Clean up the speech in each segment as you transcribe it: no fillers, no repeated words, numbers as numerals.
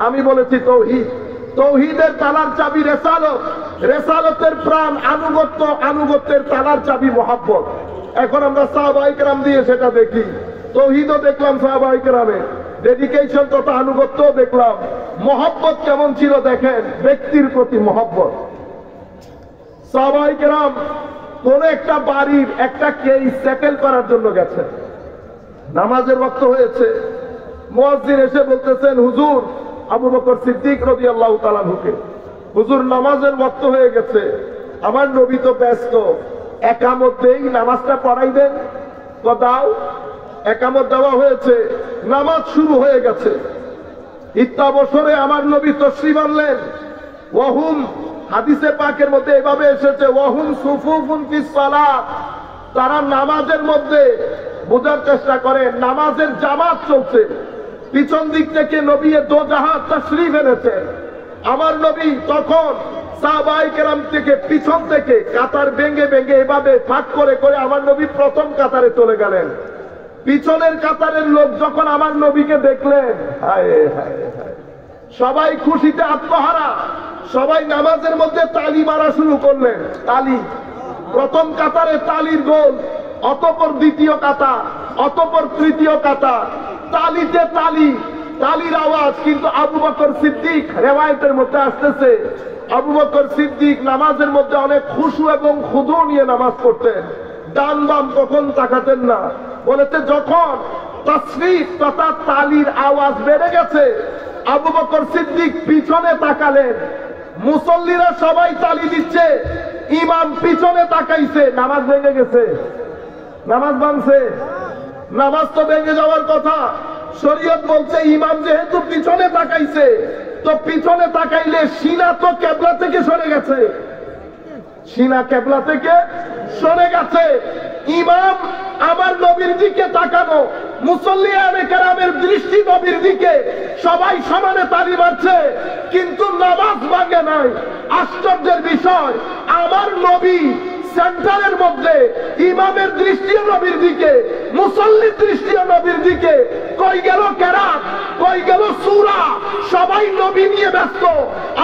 আমি বলেছি তৌহিদ, তৌহিদের তালার চাবি রেসালত, রেসালতের প্রাণ আনুগত্য, আনুগত্যের তালার চাবি মহব্বত। এখন আমরা সাহাবায়ে কেরাম দিয়ে সেটা দেখি। তৌহিদও দেখলাম সাহাবায়ে কেরামের, ডেডিকেশন তথা আনুগত্য দেখলাম। মহব্বত কেমন ছিল দেখেন, ব্যক্তির প্রতি মহব্বত। সাহাবায়ে কেরাম কোন একটা বাড়ির একটা কেস সেটেল করার জন্য গেছেন, নামাজের ওয়াক্ত হয়েছে। মুয়াজ্জিন এসে বলতেছেন, হুজুর আবু বকর সিদ্দিক রাদিয়াল্লাহু তাআলা আনহুকে, হুজুর নামাজের ওয়াক্ত হয়ে গেছে, আমার নবী তো ব্যস্ত, একামত দেই, নামাজটা পড়াই দেন। তো দাও। একামত দেওয়া হয়েছে, নামাজ শুরু হয়ে গেছে। ইত্তাবসরে আমার নবী তশরিফ আনলেন। ওয়াহুম, হাদিসে পাকের মধ্যে এভাবে এসেছে, ওয়াহুম সুফুফুন ফিস সালাত, তারা নামাজের মধ্যে, বোঝার চেষ্টা করেন, নামাজের জামাত চলছে। পিছন দিক থেকে নবী দো জাহাজ তশরিফ এনেছেন। আমার নবী তখন সাহাবায়ে কেরাম থেকে পিছন থেকে কাতার ভেঙে ভেঙে এভাবে ফাঁক করে করে আমার নবী প্রথম কাতারে চলে গেলেন। পিছনের কাতারের লোক যখন আমার নবীকে দেখলেন, হায় হায় হায়, সবাই খুশিতে আত্মহারা, সবাই নামাজের মধ্যে তালি মারা শুরু করলেন। তালি, প্রথম কাতারে তালির গোল, অতঃপর দ্বিতীয় কাতার, অতঃপর তৃতীয় কাতার, তালিতে তালি, তালির আওয়াজ। কিন্তু আবু বকর সিদ্দিক, রিওয়ায়াতের মধ্যে আসতেছে, আবু বকর সিদ্দিক নামাজের মধ্যে অনেক খুশু এবং খুদু নিয়ে নামাজ পড়তেন, ডান বাম কখন তাকাতেন না। বলেছে যখন তাসরিফ তথা তালির আওয়াজ বেড়ে গেছে, আবু বকর সিদ্দিক পিছনে তাকালেন। মুসল্লিরা সবাই তালি দিচ্ছে, ইমাম পিছনে তাকাইছে, নামাজ ভেঙে গেছে। নামাজ ভাঙছে? নামাজ তো ভেঙে যাওয়ার কথা। শরীয়ত বলছে ইমাম যেহেতু পিছনে তাকাইছে, তো পিছনে তাকাইলে সিনা তো কেবলা থেকে সরে গেছে, সিনা কেবলা থেকে সরে গেছে। ইমাম আমার নবীর দিকে তাকানো, মুসল্লিয়ানে কেরামের দৃষ্টি নবীর দিকে, সবাই সমানে তালি মারছে, কিন্তু নামাজ ভাঙে নাই। আশ্চর্যের বিষয়, আমার নবী সেন্টারের মধ্যে, ইমামের দৃষ্টিও নবীর দিকে, মুসল্লির দৃষ্টিও নবীর দিকে। কই গেল কেরাত, কই গেল সূরা, সবাই নবী নিয়ে ব্যস্ত।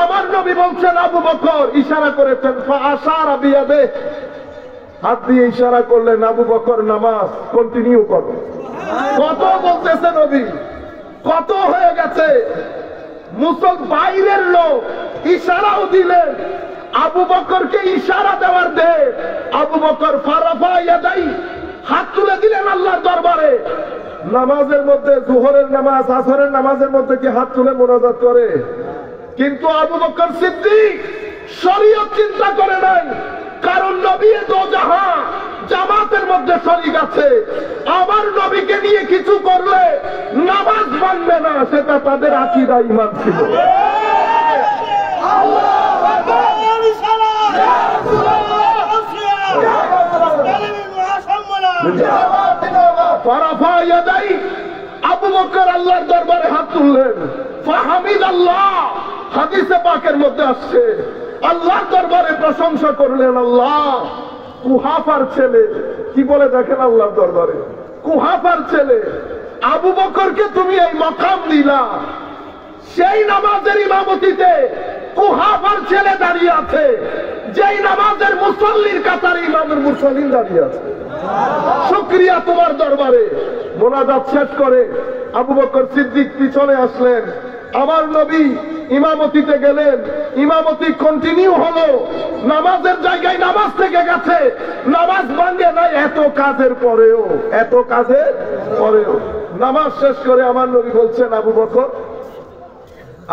আমার নবী বলছেন, আবু বকর ইশারা করেছেন, ফাআশারা বিয়াদে, হাত দিয়ে ইশারা করলেন, আবু বকর নামাজ কন্টিনিউ করো। কত বলতেছে নবী, কত হয়ে গেছে। বাইরের লোক ইশারাও দিলেন, আবু বকরকে ইশারা দেওয়ার দে। আবু বকর ফারাফা ইয়াদাই, হাত তুলে দিলেন আল্লাহর দরবারে। নামাজের মধ্যে, জোহরের নামাজ, আসরের নামাজের মধ্যে কি হাত তুলে মোনাজাত করে? কিন্তু আবু বকর সিদ্দিক শরীয়ত চিন্তা করে নাই, কারণ নবী দো জাহান জামাতের মধ্যে শরীক আছে। আমার নবীকে নিয়ে কিছু করলে নামাজ ভাঙবে না, সেটা তাদের আকীদা, ঈমান ছিল। আবু বকর আল্লাহর দরবারে হাত তুললেন, ফাহামিদাল্লাহ, হাদিসে পাকের মধ্যে আসছে, আল্লাহর দরবারে প্রশংসা করলেন। আল্লাহ, কুহাফার ছেলে, কি বলে দেখেন আল্লাহর দরবারে, কুহাফার ছেলে আবু বকরকে তুমি এই মাকাম দিলা। সেই নামাজের ইমামতিতে কুহাফার ছেলে দাঁড়িয়ে আছে, যেই নামাজের মুসল্লির কাতারে ইমামের মুসল্লিন দাঁড়িয়ে আছে। শুকরিয়া তোমার দরবারে। মোনাজাত শেষ করে আবু বকর সিদ্দিক পিছনে আসলেন, আমার নবী ইমামতিতে গেলেন, ইমামতি কন্টিনিউ হলো। নামাজের জায়গায় নামাজ থেকে গেছে, নামাজ ভাঙে নাই। এত কাজের পরেও, এত কাজের পরেও নামাজ শেষ করে আমার নবী বলছেন, আবু বকর,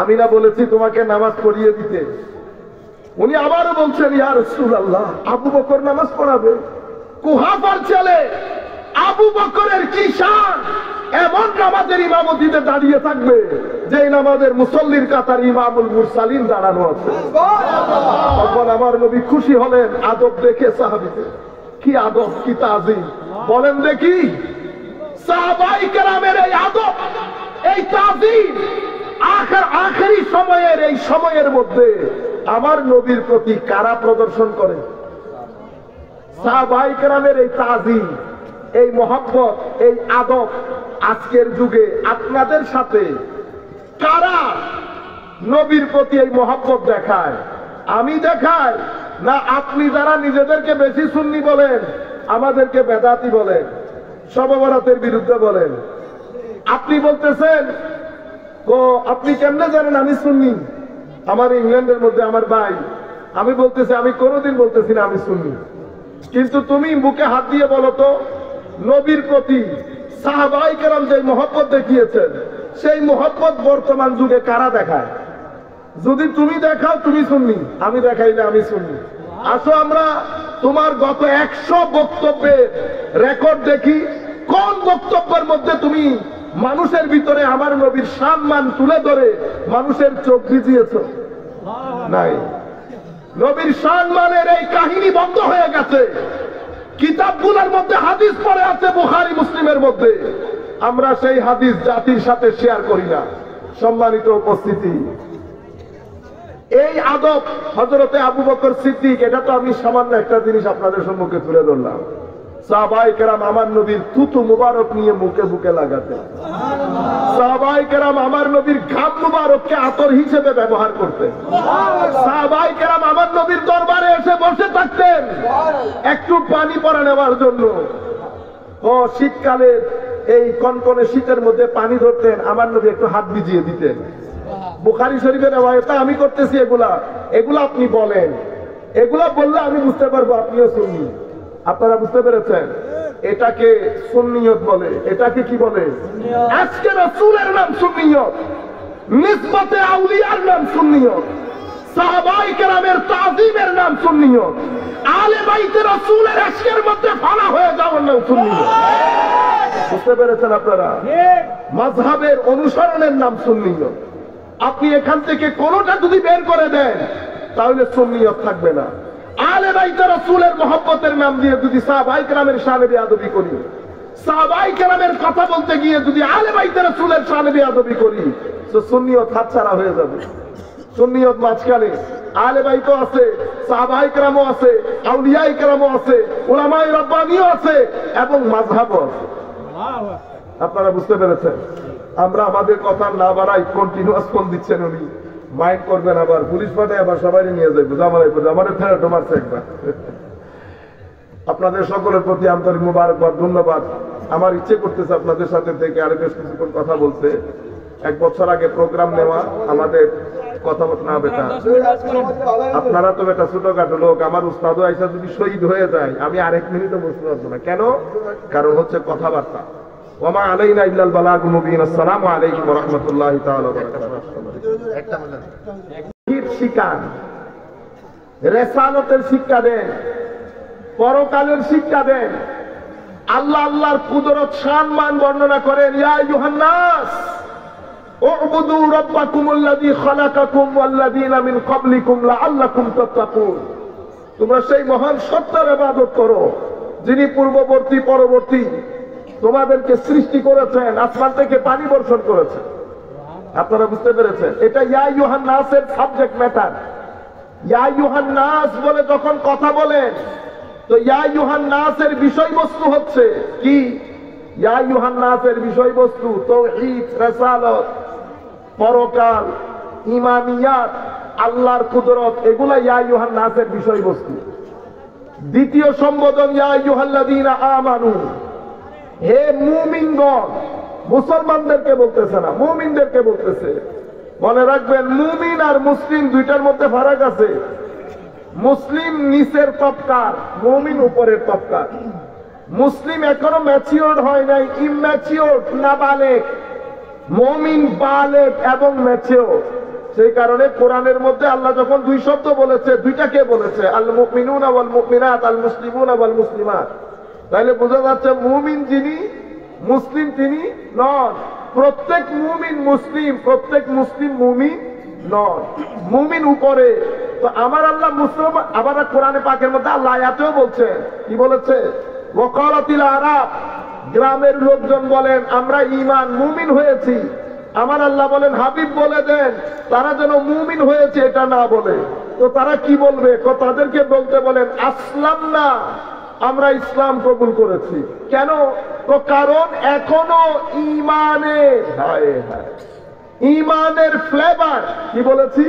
আমি না বলেছি তোমাকে নামাজ পড়িয়ে দিতে? উনি আবারও বলছেন, ইয়া রাসূলুল্লাহ, আবু বকর নামাজ পড়াবে? কুহাফার ছেলে আবু বকরের কি শান, এমন নামাজের ইমামতিতে দাঁড়িয়ে থাকবে যে নামাজের মুসল্লির কাতার ইমামুল মুরসালিন দাঁড়ানো আছে। তখন আমার নবী খুশি হলেন, আদব দেখে সাহাবীদের, কি আদব, কি তাজিম, বলেন দেখি। সাহাবায়ে কেরামের এই আদব, এই তাজিম, আখেরি সময়ের এই সময়ের মধ্যে আমার নবীর প্রতি কারা প্রদর্শন করে? সাহাবায়ে কেরামের এই তাজিম, এই মহব্বত, এই আদব আজকের যুগে আপনাদের সাথে কারা নবীর প্রতি এই মহব্বত দেখায়? আমি দেখাই না আপনি যারা নিজেদেরকে বেশি সুন্নি বলেন আমাদেরকে বেদাতি বলেন, শবে বরাতের বিরুদ্ধে বলেন? আপনি বলতেছেন তো আপনি কেমনে জানেন আমি সুন্নি? আমার ইংল্যান্ডের মধ্যে আমার ভাই, আমি বলতেছি আমি কোনোদিন বলতেছি না আমি সুন্নি, কিন্তু তুমি মুখে হাত দিয়ে বলো তো নবীর প্রতি সাহাবায়ে কেরাম যে মহব্বত দেখিয়েছেন সেই মহব্বত বর্তমান যুগে কারা দেখায়? যদি তুমি দেখাও তুমি সুন্নি, আমি দেখাইলে আমি সুন্নি। আসো আমরা তোমার গত 100 বক্তব্যের রেকর্ড দেখি, কোন বক্তব্যের মধ্যে তুমি মানুষের ভিতরে আমার নবীর সম্মান তুলে ধরে মানুষের চোখ ভিজিয়েছ? নাই। নবীর সম্মানের এই কাহিনী বন্ধ হয়ে গেছে। কিতাবগুলোর মধ্যে হাদিস পড়ে আছে, বুখারী মুসলিমের মধ্যে, আমরা সেই হাদিস জাতির সাথে শেয়ার করি না। সম্মানিত উপস্থিতি, এই আদব হযরতে আবু বকর সিদ্দিক, এটা তো আমি সামান্য একটা জিনিস আপনাদের সম্মুখে তুলে ধরলাম। সাহাবায়ে কেরাম আমার নবীর থুতু মুবারক নিয়ে মুখে বুকে লাগাতেন। সাহাবায়ে কেরাম আমার নবীর ঘাম মুবারককে আতর হিসেবে ব্যবহার করতেন। সাহাবায়ে কেরাম আমার নবীর দরবারে এসে বসে থাকতেন একটু পানি পরা নেওয়ার জন্য। ও শীতকালে এই কনকনে শীতের মধ্যে পানি ধরতেন, আমার নবী একটু হাত ভিজিয়ে দিতেন। বুখারী শরীফের রিওয়ায়াত, আমি করতেছি এগুলা আপনি বলেন, এগুলা বললে আমি বুঝতে পারবো আপনিও সুন্নি। আপনারা বুঝতে পেরেছেন? এটাকে সুন্নিয়ত বলে। এটাকে কি বলে? আজকে রাসূলের নাম সুন্নিয়ত, নিসবতে আউলিয়ার নাম সুন্নিয়ত, সাহাবায়ে কেরামের তাযীমের নাম সুন্নিয়ত, আলে বাইতে রাসূলের ইশকের মধ্যে ফানা হয়ে যাওয়ার নাম সুন্নিয়ত। বুঝতে পেরেছেন আপনারা? মাযহাবের অনুসরণের নাম সুন্নিয়ত। আপনি এখান থেকে কোনটা যদি বের করে দেন তাহলে সুন্নিয়ত থাকবে না। আলে বাইতে রাসূলের মহব্বতের নাম দিয়ে যদি সাহাবায়ে কেরামের শানে বেয়াদবি করি, সাহাবায়ে কেরামের কথা বলতে গিয়ে যদি আলে বাইতে রাসূলের শানে বেয়াদবি করি, তো সুন্নিয়ত হাতছাড়া হয়ে যাবে। সুন্নিয়ত মাঝখানে আলে বাইতও আছে, সাহাবায়ে কেরামও আছে, আউলিয়ায়ে কেরামও আছে, উলামায়ে রাব্বানীও আছে এবং মাযহাবও আছে। আপনারা বুঝতে পেরেছেন? আমরা আমাদের কথা না বাড়াই, কন্টিনিউয়াস ফোন দিচ্ছেন উনি, মাইন্ড করবেন, আবার পুলিশ পাঠায় আবার সবাই নিয়ে যাইব, আমাদের থেরাটো মারছে একবার। আপনাদের সকলের প্রতি আন্তরিক মুবারকবাদ, ধন্যবাদ। আমার ইচ্ছে করতেছে আপনাদের সাথে থেকে আরো বেশ কিছুক্ষণ কথা বলতে। 1 বছর আগে প্রোগ্রাম নেওয়া আমাদের কথা না বেটা, আপনারা তো বেটা ছোটখাটো লোক, আমার উস্তাদও আইসা যদি শহীদ হয়ে যায় আমি আর 1 মিনিটও বসতে পারবো না। কেন? কারণ হচ্ছে কথাবার্তা। ওমা আলাইনা ইল্লাল বালাগুল মুবিন। আসসালামু আলাইকুম ওয়া রাহমাতুল্লাহি তাআলা ওয়া বারাকাতুহু। শিকান রিসালাতের শিক্ষা দেন, পরকালের শিক্ষা দেন, আল্লাহ আল্লাহর কুদরত সম্মান বর্ণনা করেন। ইয়া আইয়ুহান নাস উ'বুদু রাব্বাকুমুল্লাযী খালাকাকুম ওয়াল্লাযীনা মিন ক্বাবলিকুম লাআল্লাকুম তাত্তাকুন। তোমরা সেই মহান সত্তার ইবাদত করো যিনি পূর্ববর্তী পরবর্তী তোমাদেরকে সৃষ্টি করেছেন, আসমান থেকে পানি বর্ষণ করেছেন। আপনারা বুঝতে পেরেছেন? এটা ইয়া আইয়ুহান নাসের সাবজেক্ট ম্যাটার। ইয়া আইয়ুহান নাস বলে যখন কথা বলেন তো ইয়া আইয়ুহান নাসের বিষয়বস্তু হচ্ছে কি? ইয়া আইয়ুহান নাসের বিষয়বস্তু তাওহীদ, রিসালাত, পরকাল, ইমানিয়াত, আল্লাহর কুদরত, এগুলা ইয়া আইয়ুহান নাসের বিষয়বস্তু। দ্বিতীয় সম্বোধন ইয়া আইয়ুহাল্লাযীনা আমানু, হে মুমিনগণ। মুসলমানদেরকে বলতেছে না, মুমিনদেরকে বলতেছে। মনে রাখবেন, মুমিন আর মুসলিম দুইটার মধ্যে ফারাক আছে। মুসলিম নিচের তবকার, মুমিন উপরের তবকার। মুসলিম এখনো ম্যাচিওর হয় নাই, ইম্যাচিওর, নাবালেগ। মুমিন বালেগ এবং ম্যাচিওর। সেই কারণে কোরআনের মধ্যে আল্লাহ যখন 2 শব্দ বলেছে, দুইটাকে বলেছে, আল মুমিনুনা ওয়াল মুমিনাত, আল মুসলিমুনা ওয়াল মুসলিমাত। তাহলে বোঝা যাচ্ছে মুমিন যিনি, মুসলিম তিনি নন। প্রত্যেক মুমিন মুসলিম, প্রত্যেক মুসলিম মুমিন নন। মুমিন উপরে। তো আমার আল্লাহ মুসলমান, আবার কোরআনে পাকের মধ্যে আল্লাহ আয়াতেও বলছে, কি বলেছে? ওয়াকালাতিল আরাব, গ্রামের লোকজন বলেন আমরা ঈমান মুমিন হয়েছি। আমার আল্লাহ বলেন হাবিব বলে দেন তারা যেন মুমিন হয়েছে এটা না বলে। তো তারা কি বলবে? তাদেরকে বলতে বলেন আসলামনা, আমরা ইসলাম কবুল করেছি। কেন? তো কারণ এখনো ঈমানে ইমানের ফ্লেভার কি বলেছি